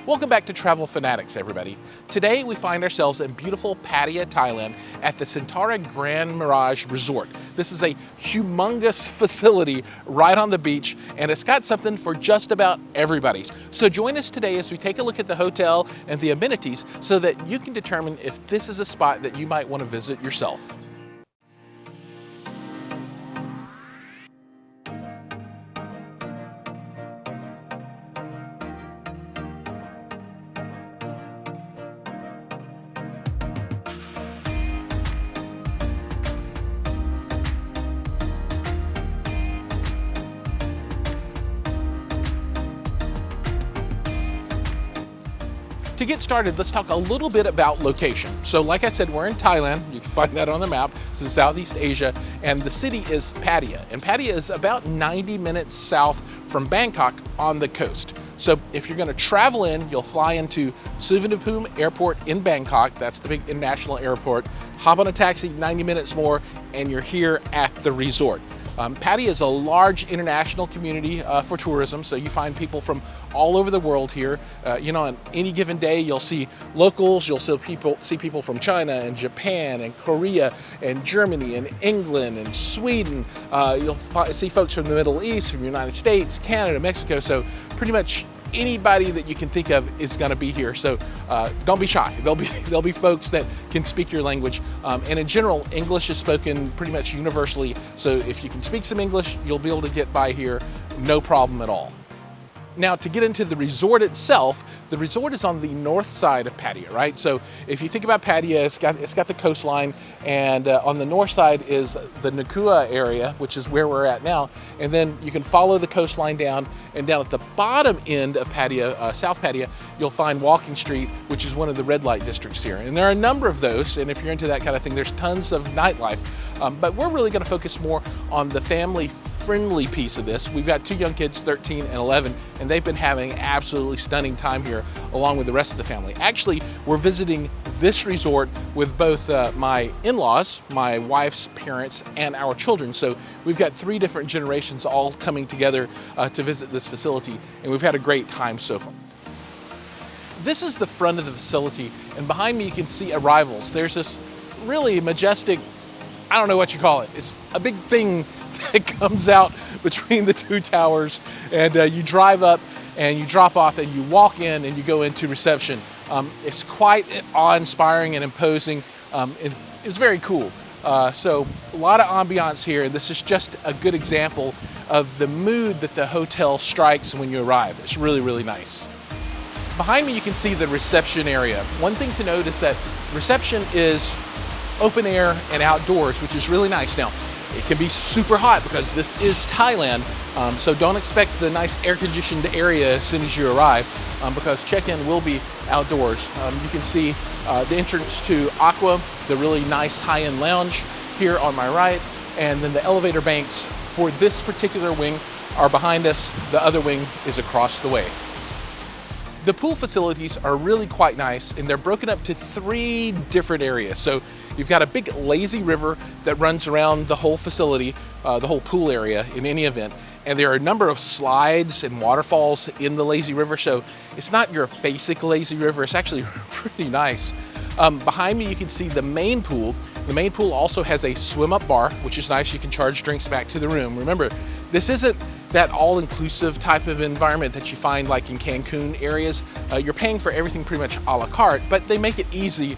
Welcome back to Travel Fanatics, everybody. Today we find ourselves in beautiful Pattaya, Thailand at the Centara Grand Mirage Resort. This is a humongous facility right on the beach, and it's got something for just about everybody. So join us today as we take a look at the hotel and the amenities so that you can determine if this is a spot that you might want to visit yourself. To get started, let's talk a little bit about location. So like I said, we're in Thailand. You can find that on the map. It's in Southeast Asia, and the city is Pattaya. And Pattaya is about 90 minutes south from Bangkok on the coast. So if you're gonna travel in, you'll fly into Suvarnabhumi Airport in Bangkok. That's the big international airport. Hop on a taxi, 90 minutes more, and you're here at the resort. Pattaya is a large international community for tourism, so you find people from all over the world here. On any given day, you'll see locals, you'll see people from China and Japan and Korea and Germany and England and Sweden. You'll see folks from the Middle East, from the United States, Canada, Mexico, so pretty much anybody that you can think of is going to be here. So don't be shy. There'll be folks that can speak your language. And in general, English is spoken pretty much universally. So if you can speak some English, you'll be able to get by here, no problem at all. Now, to get into the resort itself, the resort is on the north side of Pattaya, right? So if you think about Pattaya, it's got the coastline, and on the north side is the Nakua area, which is where we're at now. And then you can follow the coastline down, and down at the bottom end of Pattaya, South Pattaya, you'll find Walking Street, which is one of the red light districts here. And there are a number of those, and if you're into that kind of thing, there's tons of nightlife. But we're really gonna focus more on the family-friendly piece of this. We've got two young kids, 13 and 11, and they've been having an absolutely stunning time here along with the rest of the family. Actually, we're visiting this resort with both my in-laws, my wife's parents, and our children. So we've got three different generations all coming together to visit this facility, and we've had a great time so far. This is the front of the facility, and behind me you can see arrivals. There's this really majestic, I don't know what you call it. It's a big thing that comes out between the two towers, and you drive up and you drop off and you walk in and you go into reception. It's quite awe-inspiring and imposing. It's very cool. So a lot of ambiance here. This is just a good example of the mood that the hotel strikes when you arrive. It's really, really nice. Behind me you can see the reception area. One thing to note is that reception is open air and outdoors, which is really nice. Now, it can be super hot because this is Thailand, so don't expect the nice air-conditioned area as soon as you arrive, because check-in will be outdoors. You can see the entrance to Aqua, the really nice high-end lounge here on my right, and then the elevator banks for this particular wing are behind us. The other wing is across the way. The pool facilities are really quite nice, and they're broken up to three different areas. So you've got a big lazy river that runs around the whole facility, the whole pool area in any event. And there are a number of slides and waterfalls in the lazy river. So it's not your basic lazy river, it's actually pretty nice. Behind me you can see the main pool. The main pool also has a swim-up bar, which is nice. You can charge drinks back to the room. Remember, this isn't that all-inclusive type of environment that you find like in Cancun areas. You're paying for everything pretty much a la carte, but they make it easy,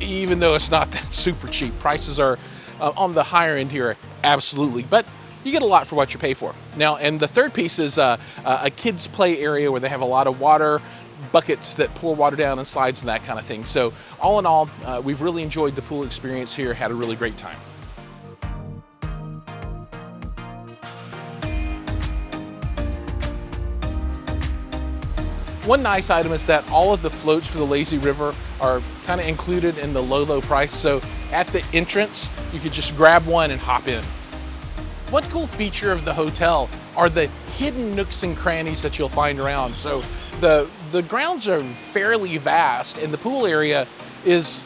even though it's not that super cheap. Prices are on the higher end here, absolutely, but you get a lot for what you pay for. Now, and the third piece is a kids play area where they have a lot of water buckets that pour water down and slides and that kind of thing. So all in all, we've really enjoyed the pool experience here, had a really great time. One nice item is that all of the floats for the lazy river are kind of included in the low price. So at the entrance, you could just grab one and hop in. One cool feature of the hotel are the hidden nooks and crannies that you'll find around. So the grounds are fairly vast, and the pool area is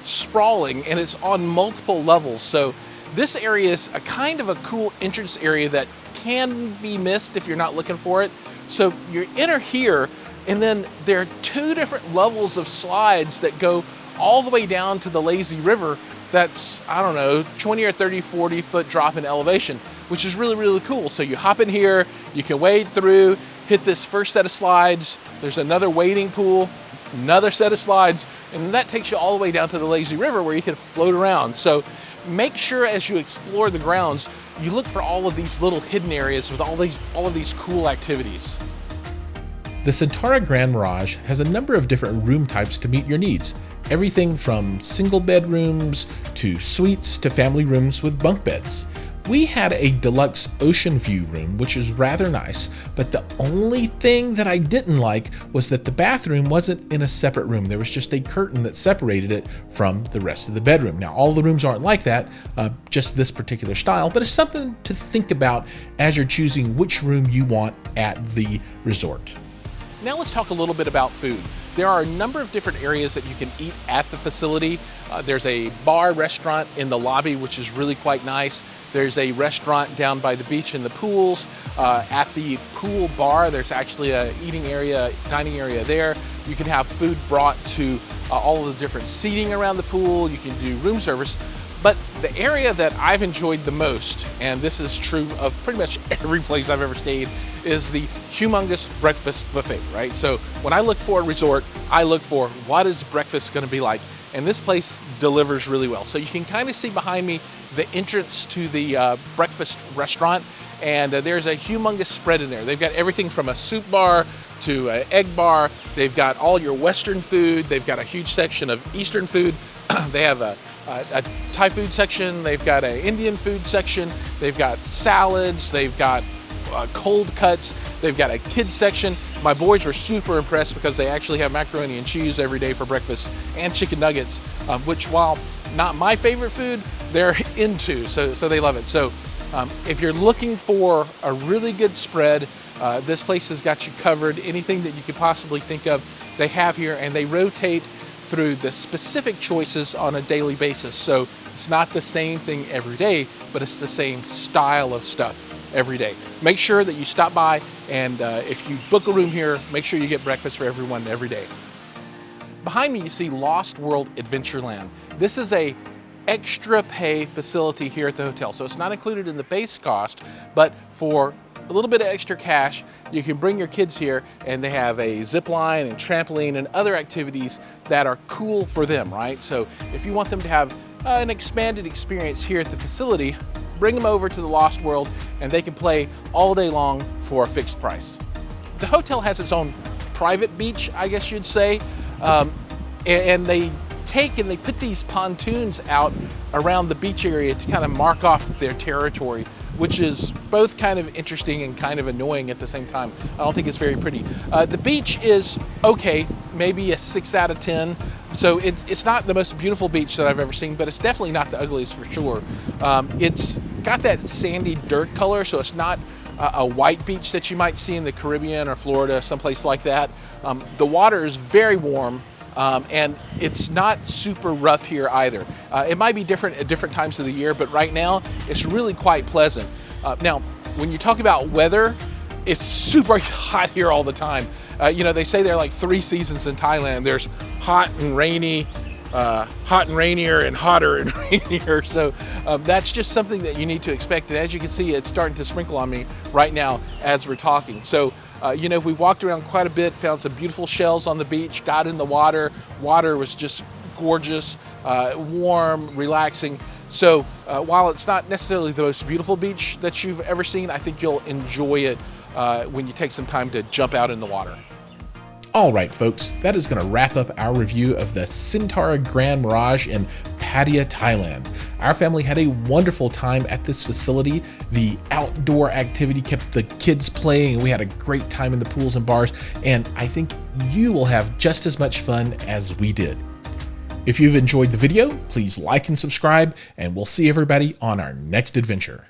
sprawling, and it's on multiple levels. So this area is a kind of a cool entrance area that can be missed if you're not looking for it. So you enter here, And then there are 2 different levels of slides that go all the way down to the lazy river. That's, I don't know, 20 or 30, 40 foot drop in elevation, which is really, really cool. So you hop in here, you can wade through, hit this first set of slides. There's another wading pool, another set of slides, and that takes you all the way down to the lazy river where you can float around. So make sure as you explore the grounds, you look for all of these little hidden areas with all of these cool activities. The Centara Grand Mirage has a number of different room types to meet your needs. Everything from single bedrooms to suites to family rooms with bunk beds. We had a deluxe ocean view room, which is rather nice, but the only thing that I didn't like was that the bathroom wasn't in a separate room. There was just a curtain that separated it from the rest of the bedroom. Now, all the rooms aren't like that, just this particular style, but it's something to think about as you're choosing which room you want at the resort. Now let's talk a little bit about food. There are a number of different areas that you can eat at the facility. There's a bar restaurant in the lobby, which is really quite nice. There's a restaurant down by the beach and the pools. At the pool bar, there's actually a eating area, dining area there. You can have food brought to all of the different seating around the pool. You can do room service. But the area that I've enjoyed the most, and this is true of pretty much every place I've ever stayed, is the humongous breakfast buffet, right? So when I look for a resort, I look for what is breakfast gonna be like? And this place delivers really well. So you can kind of see behind me the entrance to the breakfast restaurant, and there's a humongous spread in there. They've got everything from a soup bar to an egg bar. They've got all your Western food. They've got a huge section of Eastern food. They have a Thai food section. They've got an Indian food section. They've got salads. They've got cold cuts. They've got a kids section. My boys were super impressed because they actually have macaroni and cheese every day for breakfast and chicken nuggets, which, while not my favorite food, they're into, so they love it. So if you're looking for a really good spread, this place has got you covered. Anything that you could possibly think of, they have here, and they rotate through the specific choices on a daily basis. So it's not the same thing every day, but it's the same style of stuff every day. Make sure that you stop by, and if you book a room here, make sure you get breakfast for everyone every day. Behind me, you see Lost World Adventureland. This is a extra pay facility here at the hotel. So it's not included in the base cost, but for a little bit of extra cash, you can bring your kids here, and they have a zip line and trampoline and other activities that are cool for them, right? So if you want them to have an expanded experience here at the facility, bring them over to the Lost World, and they can play all day long for a fixed price. The hotel has its own private beach, I guess you'd say, and they put these pontoons out around the beach area to kind of mark off their territory, which is both kind of interesting and kind of annoying at the same time. I don't think it's very pretty. The beach is okay, maybe a 6 out of 10. So it's not the most beautiful beach that I've ever seen, but it's definitely not the ugliest for sure. It's got that sandy dirt color, so it's not a white beach that you might see in the Caribbean or Florida, someplace like that. The water is very warm. And it's not super rough here either. It might be different at different times of the year, but right now it's really quite pleasant. Now, when you talk about weather, it's super hot here all the time. You know, they say there are like 3 seasons in Thailand. There's hot and rainy, hot and rainier, and hotter and rainier. So that's just something that you need to expect. And as you can see, it's starting to sprinkle on me right now as we're talking. So you know, we walked around quite a bit, found some beautiful shells on the beach, got in the water. Water was just gorgeous, warm, relaxing. So while it's not necessarily the most beautiful beach that you've ever seen, I think you'll enjoy it when you take some time to jump out in the water. All right, folks, that is going to wrap up our review of the Centara Grand Mirage in Pattaya, Thailand. Our family had a wonderful time at this facility. The outdoor activity kept the kids playing, and we had a great time in the pools and bars, and I think you will have just as much fun as we did. If you've enjoyed the video, please like and subscribe, and we'll see everybody on our next adventure.